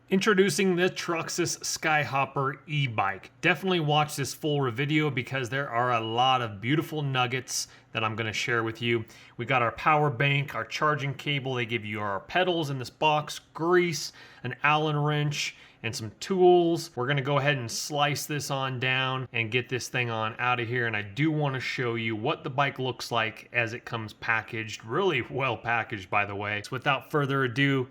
Introducing the Troxus SkyHopper e-bike. Definitely watch this full video because there are a lot of beautiful nuggets that I'm going to share with you. We got our power bank, our charging cable. They give you our pedals in this box, grease, an Allen wrench, and some tools. We're going to go ahead and slice this on down and get this thing on out of here. And I do want to show you what the bike looks like as it comes packaged. Really well packaged, by the way. So without further ado,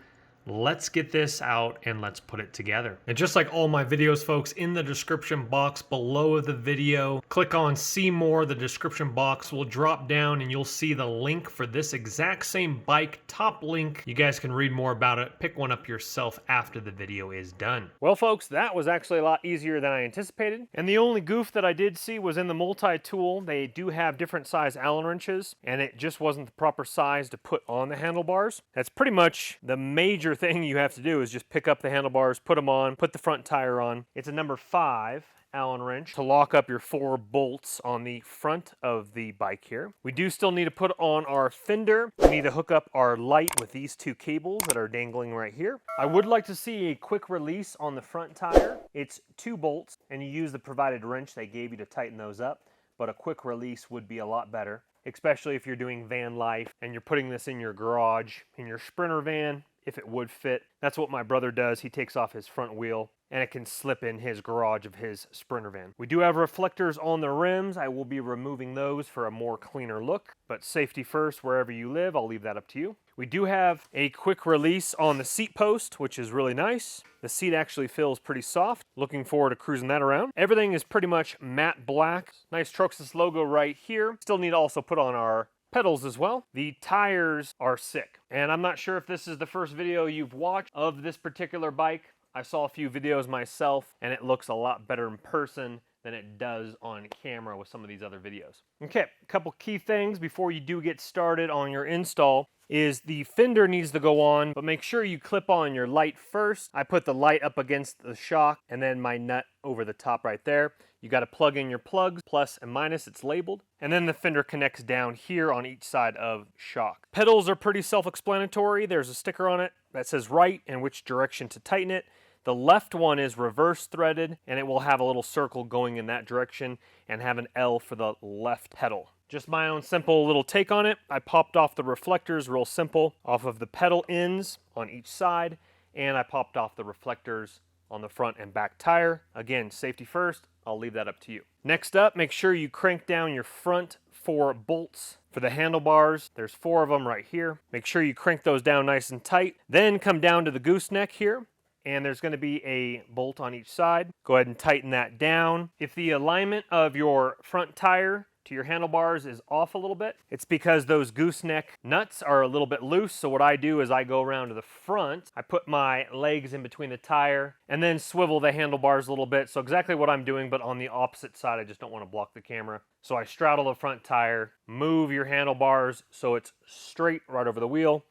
let's get this out and let's put it together. And just like all my videos, folks, in the description box below the video, click on see more. The description box will drop down and you'll see the link for this exact same bike, top link. You guys can read more about it, pick one up yourself after the video is done. Well, folks, that was actually a lot easier than I anticipated. And the only goof that I did see was in the multi-tool. They do have different size Allen wrenches and it just wasn't the proper size to put on the handlebars. That's pretty much the major thing you have to do is just pick up the handlebars, put them on, put the front tire on. It's a number 5 Allen wrench to lock up your 4 bolts on the front of the bike here. We do still need to put on our fender. We need to hook up our light with these 2 cables that are dangling right here. I would like to see a quick release on the front tire. It's 2 bolts and you use the provided wrench they gave you to tighten those up, but a quick release would be a lot better, especially if you're doing van life and you're putting this in your garage, in your Sprinter van, if it would fit. That's what my brother does. He takes off his front wheel and it can slip in his garage of his Sprinter van. We do have reflectors on the rims. I will be removing those for a more cleaner look, but safety first wherever you live. I'll leave that up to you. We do have a quick release on the seat post, which is really nice. The seat actually feels pretty soft. Looking forward to cruising that around. Everything is pretty much matte black. Nice Troxus logo right here. Still need to also put on our pedals as well. The tires are sick. And I'm not sure if this is the first video you've watched of this particular bike. I saw a few videos myself and it looks a lot better in person than it does on camera with some of these other videos. Okay, a couple key things before you do get started on your install is the fender needs to go on, but make sure you clip on your light first. I put the light up against the shock and then my nut over the top right there. You got to plug in your plugs, plus and minus, it's labeled. And then the fender connects down here on each side of shock. Pedals are pretty self-explanatory. There's a sticker on it that says right and which direction to tighten it. The left one is reverse threaded and it will have a little circle going in that direction and have an L for the left pedal. Just my own simple little take on it. I popped off the reflectors real simple off of the pedal ends on each side, and I popped off the reflectors on the front and back tire. Again, safety first. I'll leave that up to you. Next up, make sure you crank down your front 4 bolts for the handlebars. There's 4 of them right here. Make sure you crank those down nice and tight. Then come down to the gooseneck here, and there's going to be a bolt on each side. Go ahead and tighten that down. If the alignment of your front tire to your handlebars is off a little bit, it's because those gooseneck nuts are a little bit loose. So what I do is I go around to the front, I put my legs in between the tire and then swivel the handlebars a little bit. So exactly what I'm doing, but on the opposite side. I just don't want to block the camera. So I straddle the front tire, move your handlebars so it's straight right over the wheel,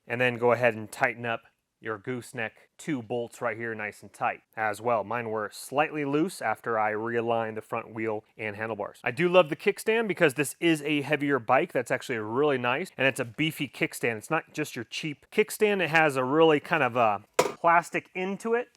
and then go ahead and tighten up your gooseneck 2 bolts right here nice and tight as well. Mine were slightly loose after I realigned the front wheel and handlebars. I do love the kickstand because this is a heavier bike. That's actually really nice, and it's a beefy kickstand. It's not just your cheap kickstand. It has a really kind of a plastic into it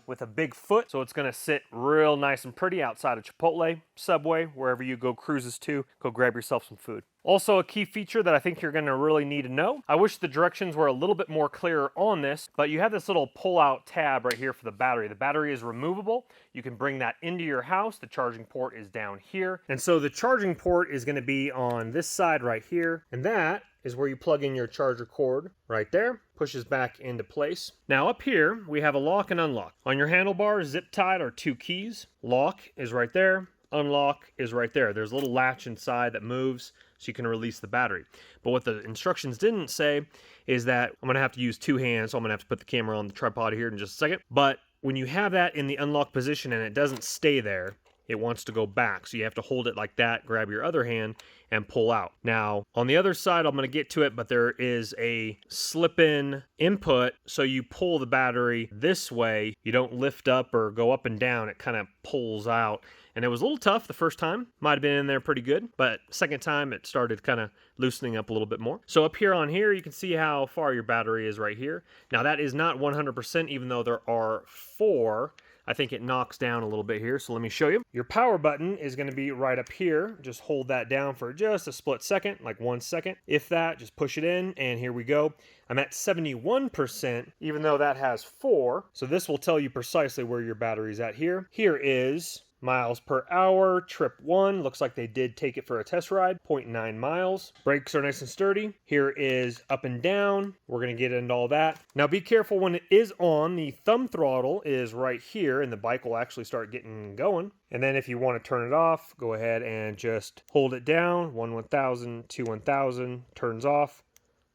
with a big foot, so it's going to sit real nice and pretty outside of Chipotle, Subway, wherever you go cruises to. Go grab yourself some food. Also, a key feature that I think you're going to really need to know. I wish the directions were a little bit more clear on this, but you have this little pull-out tab right here for the battery. The battery is removable. You can bring that into your house. The charging port is down here. And so the charging port is going to be on this side right here, and that is where you plug in your charger cord right there. Pushes back into place. Now up here, we have a lock and unlock. On your handlebars, zip tied are 2 keys. Lock is right there. Unlock is right there. There's a little latch inside that moves so you can release the battery. But what the instructions didn't say is that I'm going to have to use 2 hands, so I'm going to have to put the camera on the tripod here in just a second. But when you have that in the unlock position and it doesn't stay there, it wants to go back. So you have to hold it like that, grab your other hand, and pull out. Now, on the other side, I'm going to get to it, but there is a slip-in input, so you pull the battery this way. You don't lift up or go up and down. It kind of pulls out. And it was a little tough the first time. Might have been in there pretty good, but second time it started kind of loosening up a little bit more. So up here on here, you can see how far your battery is right here. Now that is not 100%, even though there are 4. I think it knocks down a little bit here, so let me show you. Your power button is going to be right up here. Just hold that down for just a split second, like 1 second. If that, just push it in, and here we go. I'm at 71%, even though that has 4. So this will tell you precisely where your battery's at here. Here is miles per hour, trip 1. Looks like they did take it for a test ride, 0.9 miles. Brakes are nice and sturdy. Here is up and down. We're going to get into all that. Now be careful when it is on. The thumb throttle is right here, and the bike will actually start getting going. And then if you want to turn it off, go ahead and just hold it down. 1 1000, 2 1000, turns off.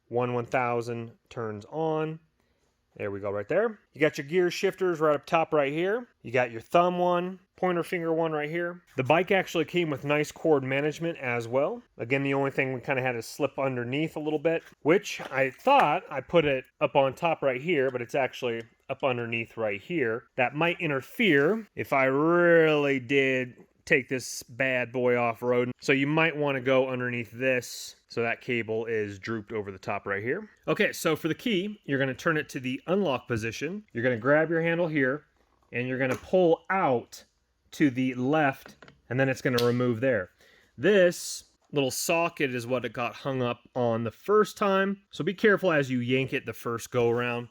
1 1000, turns on. There we go right there. You got your gear shifters right up top right here. You got your thumb one, pointer finger one right here. The bike actually came with nice cord management as well. Again, the only thing we kind of had to slip underneath a little bit, which I thought I put it up on top right here, but it's actually up underneath right here. That might interfere if I really did take this bad boy off-road. So you might want to go underneath this so that cable is drooped over the top right here. Okay, so for the key, you're going to turn it to the unlock position. You're going to grab your handle here, and you're going to pull out to the left, and then it's going to remove there. This little socket is what it got hung up on the first time, so be careful as you yank it the first go around.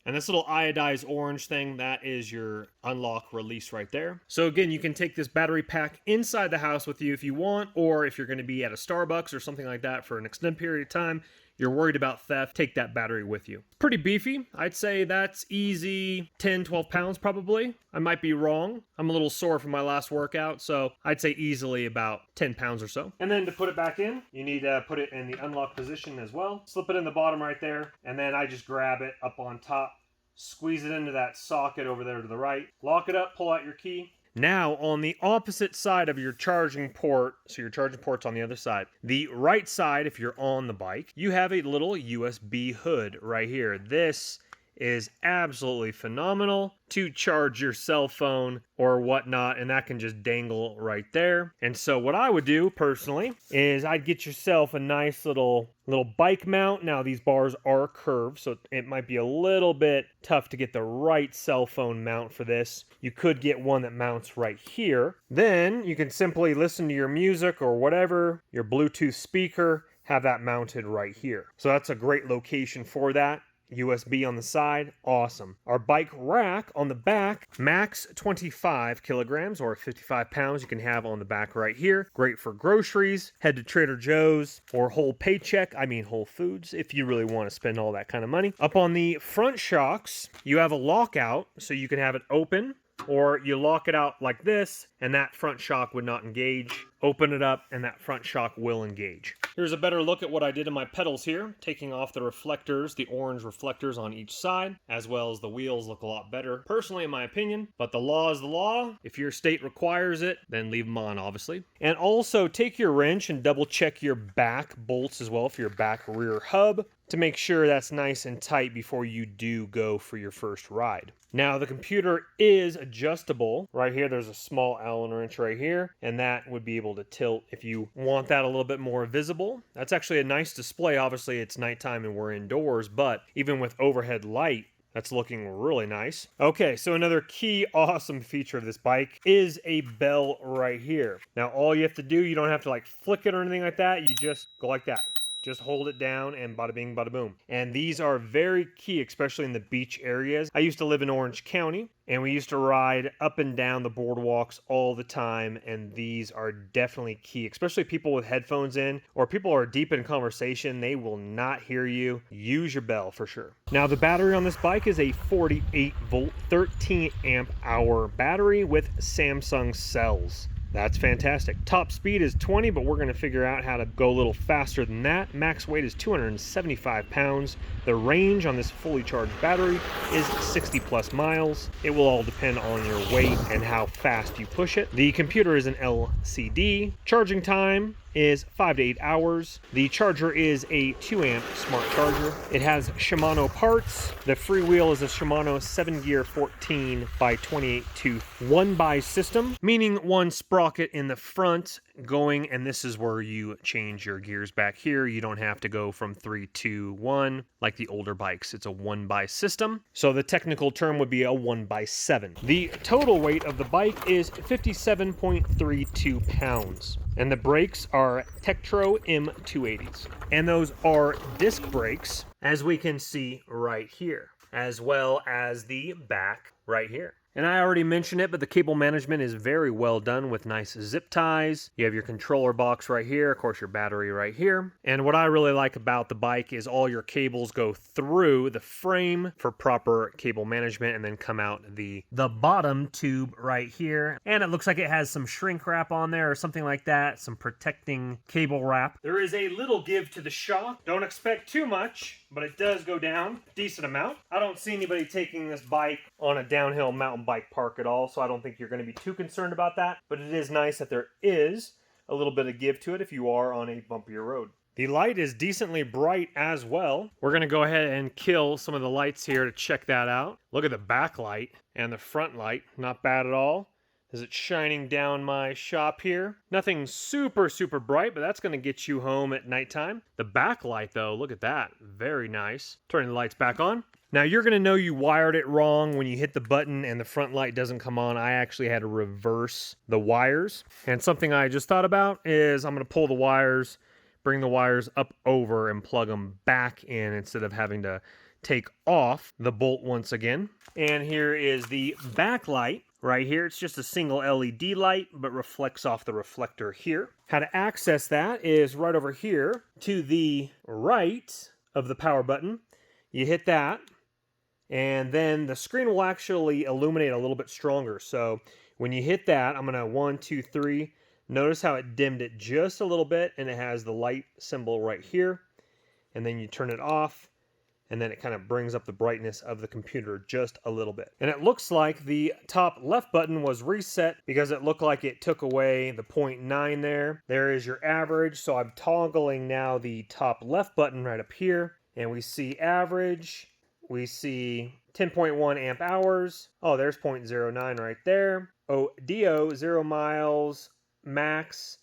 And this little iodized orange thing, that is your unlock release right there. So again, you can take this battery pack inside the house with you if you want, or if you're going to be at a Starbucks or something like that for an extended period of time, you're worried about theft, take that battery with you. Pretty beefy. I'd say that's easy 10, 12 pounds probably. I might be wrong. I'm a little sore from my last workout, so I'd say easily about 10 pounds or so. And then to put it back in, you need to put it in the unlock position as well. Slip it in the bottom right there, and then I just grab it up on top, squeeze it into that socket over there to the right, lock it up, pull out your key. Now, on the opposite side of your charging port, so your charging port's on the other side, the right side, if you're on the bike, you have a little USB hood right here. This is absolutely phenomenal to charge your cell phone or whatnot, and that can just dangle right there. And so what I would do personally is I'd get yourself a nice little bike mount. Now these bars are curved, so it might be a little bit tough to get the right cell phone mount for this. You could get one that mounts right here. Then you can simply listen to your music or whatever, your Bluetooth speaker, have that mounted right here. So that's a great location for that. USB on the side, awesome. Our bike rack on the back, max 25 kilograms or 55 pounds you can have on the back right here. Great for groceries, head to Trader Joe's or Whole Paycheck, I mean Whole Foods, if you really want to spend all that kind of money. Up on the front shocks, you have a lockout, so you can have it open, or you lock it out like this, and that front shock would not engage. Open it up, and that front shock will engage. Here's a better look at what I did in my pedals here, taking off the reflectors, the orange reflectors on each side, as well as the wheels look a lot better, personally in my opinion, but the law is the law. If your state requires it, then leave them on, obviously. And also, take your wrench and double check your back bolts as well for your back rear hub to make sure that's nice and tight before you do go for your first ride. Now, the computer is adjustable. Right here, there's a small Allen wrench right here, and that would be able to tilt if you want that a little bit more visible. That's actually a nice display. Obviously, it's nighttime and we're indoors, but even with overhead light, that's looking really nice. Okay, so another key awesome feature of this bike is a bell right here. Now, all you have to do, you don't have to like flick it or anything like that. You just go like that. Just hold it down and bada bing, bada boom. And these are very key, especially in the beach areas. I used to live in Orange County, and we used to ride up and down the boardwalks all the time, and these are definitely key, especially people with headphones in, or people are deep in conversation, they will not hear you. Use your bell for sure. Now, the battery on this bike is a 48 volt, 13 amp hour battery with Samsung cells. That's fantastic. Top speed is 20, but we're going to figure out how to go a little faster than that. Max weight is 275 pounds. The range on this fully charged battery is 60 plus miles. It will all depend on your weight and how fast you push it. The computer is an LCD. Charging time is 5 to 8 hours. The charger is a 2 amp smart charger. It has Shimano parts. The freewheel is a Shimano 7-gear 14 by 28 tooth 1-by system, meaning one sprocket in the front going, and this is where you change your gears back here. You don't have to go from 3, 2, 1 like the older bikes. It's a 1-by system. So the technical term would be a 1x7. The total weight of the bike is 57.32 pounds. And the brakes are Tektro M280s. And those are disc brakes, as we can see right here, as well as the back right here. And I already mentioned it, but the cable management is very well done with nice zip ties. You have your controller box right here, of course your battery right here. And what I really like about the bike is all your cables go through the frame for proper cable management and then come out the bottom tube right here. And it looks like it has some shrink wrap on there or something like that, some protecting cable wrap. There is a little give to the shock. Don't expect too much, but it does go down a decent amount. I don't see anybody taking this bike on a downhill mountain bike park at all, so I don't think you're going to be too concerned about that, but it is nice that there is a little bit of give to it if you are on a bumpier road. The light is decently bright as well. We're going to go ahead and kill some of the lights here to check that out. Look at the back light and the front light, not bad at all. Is it shining down my shop here? Nothing super bright, but that's going to get you home at nighttime. The back light though, look at that, very nice. Turning the lights back on. Now you're going to know you wired it wrong when you hit the button and the front light doesn't come on. I actually had to reverse the wires. And something I just thought about is I'm going to pull the wires, bring the wires up over and plug them back in instead of having to take off the bolt once again. And here is the back light right here. It's just a single LED light, but reflects off the reflector here. How to access that is right over here to the right of the power button. You hit that, and then the screen will actually illuminate a little bit stronger. So when you hit that, I'm gonna 1, 2, 3. Notice how it dimmed it just a little bit, and it has the light symbol right here. And then you turn it off, and then it kind of brings up the brightness of the computer just a little bit. And it looks like the top left button was reset because it looked like it took away the 0.9 there. There is your average. So I'm toggling now the top left button right up here, and we see average. We see 10.1 amp hours. Oh, there's 0.09 right there. Oh, DO, 0 miles, max,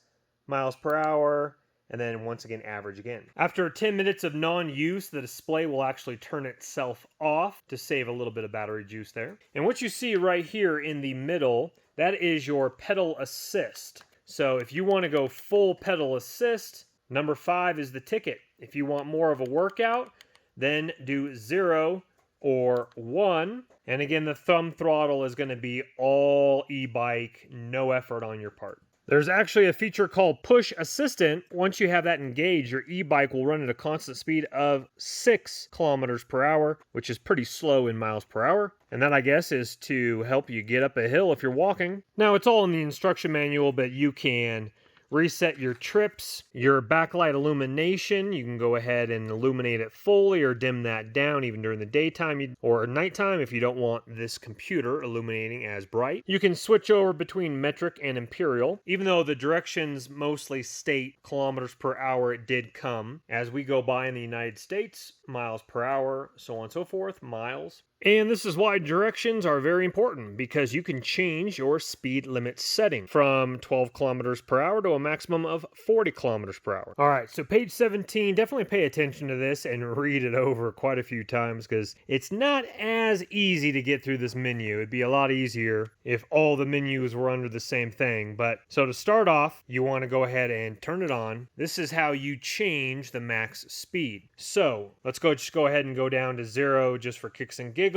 miles per hour, and then once again, average again. After 10 minutes of non-use, the display will actually turn itself off to save a little bit of battery juice there. And what you see right here in the middle, that is your pedal assist. So if you want to go full pedal assist, number 5 is the ticket. If you want more of a workout, then do 0 or 1. And again, the thumb throttle is going to be all e-bike, no effort on your part. There's actually a feature called Push Assistant. Once you have that engaged, your e-bike will run at a constant speed of 6 kilometers per hour, which is pretty slow in miles per hour. And that, I guess, is to help you get up a hill if you're walking. Now, it's all in the instruction manual, but you can reset your trips, your backlight illumination. You can go ahead and illuminate it fully or dim that down even during the daytime or nighttime if you don't want this computer illuminating as bright. You can switch over between metric and imperial. Even though the directions mostly state kilometers per hour, it did come as we go by in the United States, miles per hour, so on and so forth, miles. And this is why directions are very important, because you can change your speed limit setting from 12 kilometers per hour to a maximum of 40 kilometers per hour. All right, so page 17, definitely pay attention to this and read it over quite a few times because it's not as easy to get through this menu. It'd be a lot easier if all the menus were under the same thing. But so to start off, you want to go ahead and turn it on. This is how you change the max speed. So let's just go ahead and go down to 0 just for kicks and giggles.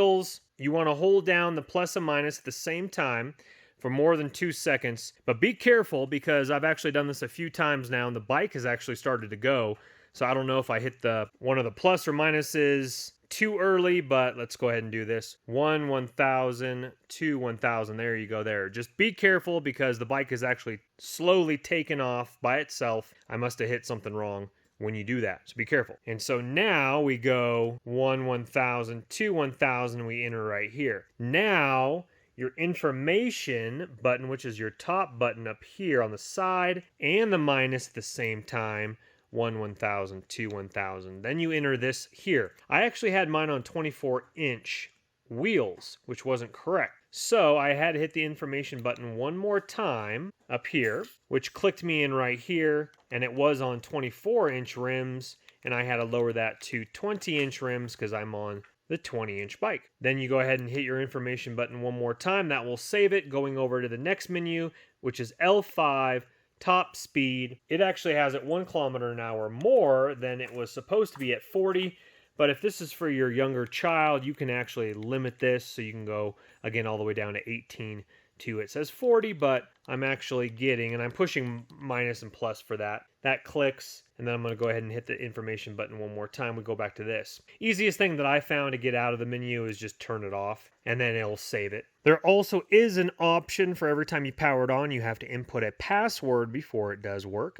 You want to hold down the plus and minus at the same time for more than 2 seconds, but be careful because I've actually done this a few times now and the bike has actually started to go. So I don't know if I hit one of the plus or minuses too early, but let's go ahead and do this. 1,000, 2, 1,000. There you go there. Just be careful because the bike is actually slowly taking off by itself. I must have hit something wrong when you do that, so be careful. And so now we go 1,000, 2, 1,000, we enter right here. Now your information button, which is your top button up here on the side, and the minus at the same time, 1,000, 2, 1,000. Then you enter this here. I actually had mine on 24-inch wheels, which wasn't correct. So I had to hit the information button one more time up here, which clicked me in right here, and it was on 24-inch rims, and I had to lower that to 20-inch rims because I'm on the 20-inch bike. Then you go ahead and hit your information button one more time. That will save it. Going over to the next menu, which is L5, top speed. It actually has it 1 kilometer an hour more than it was supposed to be at 40. But if this is for your younger child, you can actually limit this so you can go, again, all the way down to 18 to, it says 40, but I'm actually getting, and I'm pushing minus and plus for that. That clicks, and then I'm going to go ahead and hit the information button one more time. We go back to this. Easiest thing that I found to get out of the menu is just turn it off, and then it'll save it. There also is an option for every time you power it on, you have to input a password before it does work.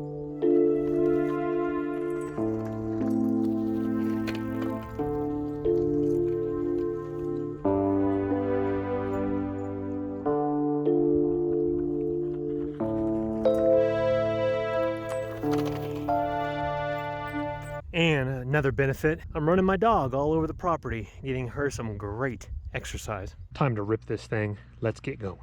And another benefit, I'm running my dog all over the property, getting her some great exercise. Time to rip this thing. Let's get going.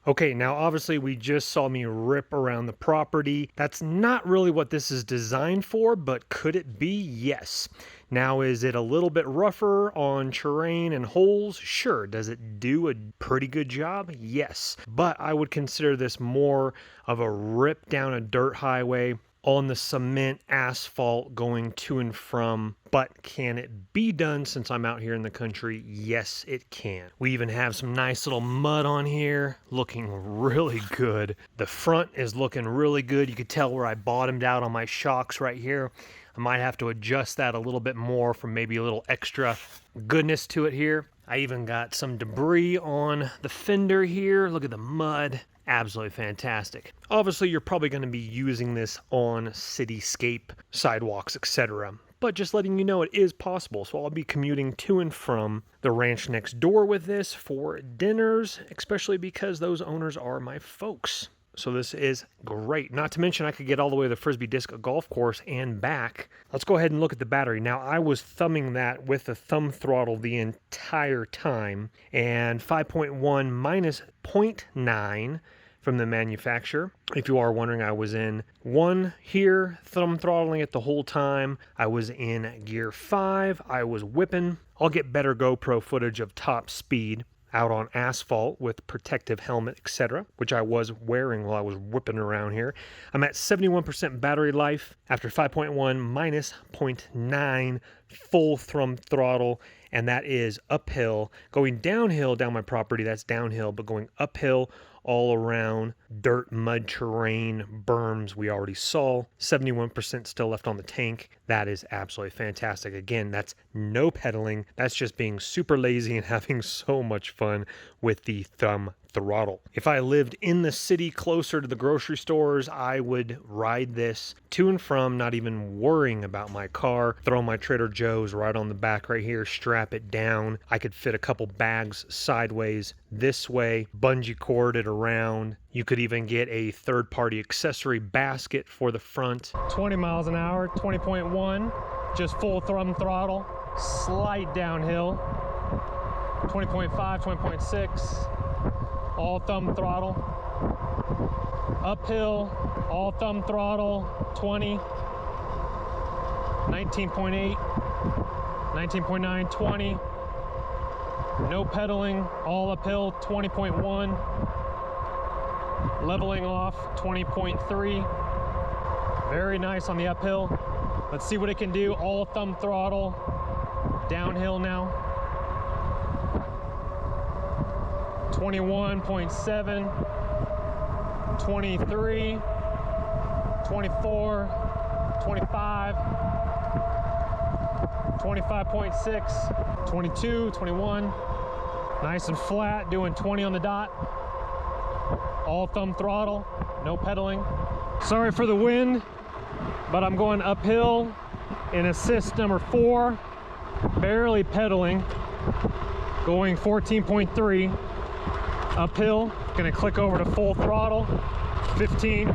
Okay, now obviously we just saw me rip around the property. That's not really what this is designed for, but could it be? Yes. Now, is it a little bit rougher on terrain and holes? Sure. Does it do a pretty good job? Yes. But I would consider this more of a rip down a dirt highway on the cement asphalt going to and from. But can it be done since I'm out here in the country? Yes, it can. We even have some nice little mud on here, looking really good. The front is looking really good. You could tell where I bottomed out on my shocks right here. I might have to adjust that a little bit more for maybe a little extra goodness to it here. I even got some debris on the fender here. Look at the mud. Absolutely fantastic. Obviously, you're probably going to be using this on cityscape, sidewalks, etc. But just letting you know it is possible. So I'll be commuting to and from the ranch next door with this for dinners, especially because those owners are my folks. So this is great. Not to mention I could get all the way to the Frisbee Disc Golf Course and back. Let's go ahead and look at the battery. Now, I was thumbing that with the thumb throttle the entire time, and 5.1 minus 0.9 from the manufacturer. If you are wondering, I was in 1 here, thumb throttling it the whole time. I was in gear 5. I was whipping. I'll get better GoPro footage of top speed out on asphalt with protective helmet, etc., which I was wearing while I was whipping around here. I'm at 71% battery life after 5.1 minus 0.9 full thumb throttle, and that is uphill. Going downhill down my property, that's downhill, but going uphill all around dirt, mud, terrain, berms we already saw. 71% still left on the tank. That is absolutely fantastic. Again, that's no pedaling. That's just being super lazy and having so much fun with the thumb throttle. If I lived in the city closer to the grocery stores, I would ride this to and from, not even worrying about my car. Throw my Trader Joe's right on the back right here, strap it down. I could fit a couple bags sideways this way, bungee cord it around. You could even get a third-party accessory basket for the front. 20 miles an hour, 20.1, just full thumb throttle, slight downhill. 20.5, 20.6, all thumb throttle. Uphill, all thumb throttle, 20. 19.8, 19.9, 20. No pedaling, all uphill, 20.1. Leveling off, 20.3. Very nice on the uphill. Let's see what it can do. All thumb throttle, downhill now. 21.7, 23, 24, 25, 25.6, 22, 21. Nice and flat, doing 20 on the dot. All thumb throttle, no pedaling. Sorry for the wind, but I'm going uphill in assist number 4, barely pedaling, going 14.3. Uphill, gonna click over to full throttle, 15.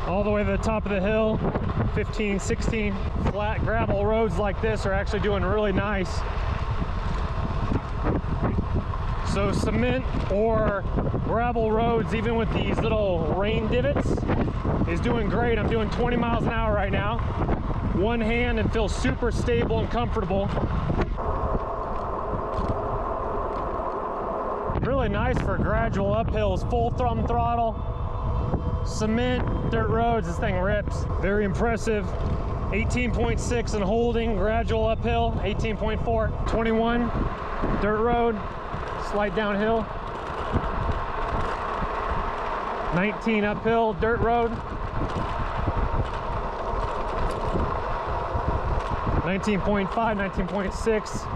All the way to the top of the hill, 15, 16. Flat gravel roads like this are actually doing really nice. So cement or gravel roads, even with these little rain divots, is doing great. I'm doing 20 miles an hour right now. One hand and feel super stable and comfortable. Really nice for gradual uphills, full thumb throttle, cement, dirt roads, this thing rips. Very impressive. 18.6 and holding, gradual uphill, 18.4, 21, dirt road, slight downhill, 19 uphill, dirt road, 19.5, 19.6,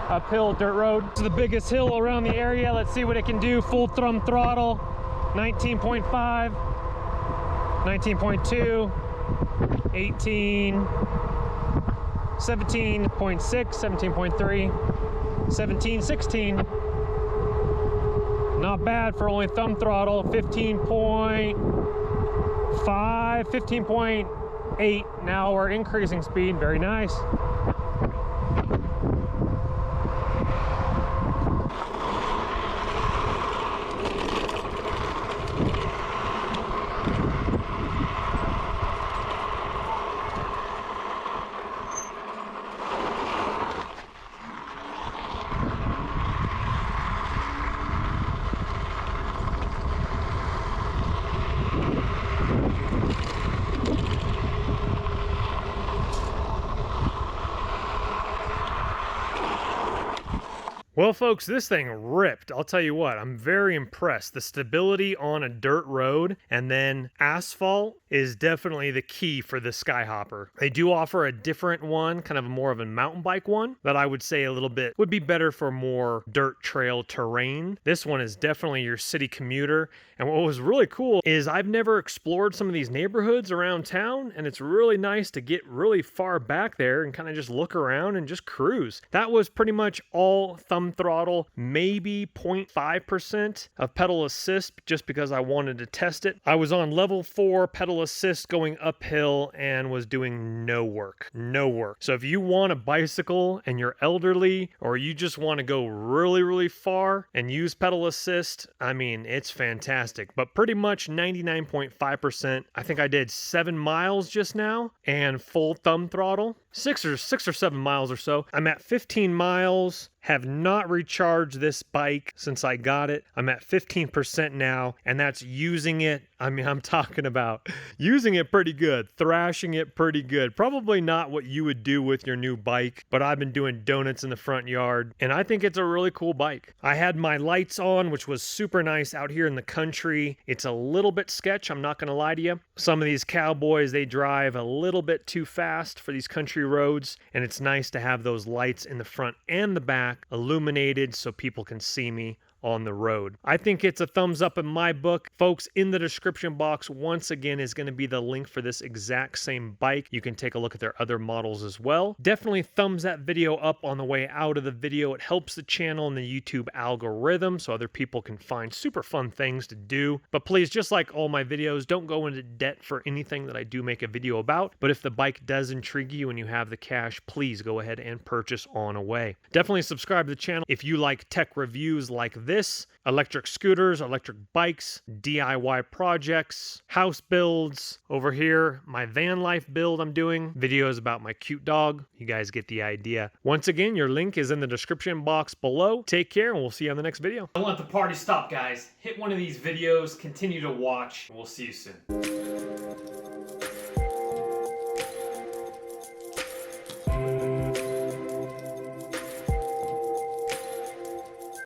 uphill dirt road. It's the biggest hill around the area. Let's see what it can do. Full thumb throttle, 19.5, 19.2, 18, 17.6, 17.3, 17, 16. Not bad for only thumb throttle. 15.5, 15.8. Now we're increasing speed. Very nice. Well, folks, this thing ripped. I'll tell you what, I'm very impressed. The stability on a dirt road and then asphalt is definitely the key for the SkyHopper. They do offer a different one, kind of more of a mountain bike one, that I would say a little bit would be better for more dirt trail terrain. This one is definitely your city commuter. And what was really cool is I've never explored some of these neighborhoods around town, and it's really nice to get really far back there and kind of just look around and just cruise. That was pretty much all thumb throttle, maybe 0.5% of pedal assist, just because I wanted to test it. I was on level 4 pedal assist going uphill and was doing no work. So if you want a bicycle and you're elderly, or you just want to go really far and use pedal assist, I mean, it's fantastic. But pretty much 99.5%. I think I did 7 miles just now and full thumb throttle. 6 or 7 miles or so. I'm at 15 miles. Have not recharged this bike since I got it. I'm at 15% now, and that's using it. I mean, I'm talking about using it pretty good, thrashing it pretty good. Probably not what you would do with your new bike, but I've been doing donuts in the front yard, and I think it's a really cool bike. I had my lights on, which was super nice out here in the country. It's a little bit sketch, I'm not gonna lie to you. Some of these cowboys, they drive a little bit too fast for these country roads, and it's nice to have those lights in the front and the back illuminated so people can see me on the road. I think it's a thumbs up in my book. Folks, in the description box, once again, is going to be the link for this exact same bike. You can take a look at their other models as well. Definitely thumbs that video up on the way out of the video. It helps the channel and the YouTube algorithm so other people can find super fun things to do. But please, just like all my videos, don't go into debt for anything that I do make a video about. But if the bike does intrigue you and you have the cash, please go ahead and purchase on away. Definitely subscribe to the channel if you like tech reviews like this, electric scooters, electric bikes, DIY projects, house builds. Over here, my van life build I'm doing, videos about my cute dog. You guys get the idea. Once again, your link is in the description box below. Take care, and we'll see you on the next video. Don't let the party stop, guys. Hit one of these videos, continue to watch, and we'll see you soon.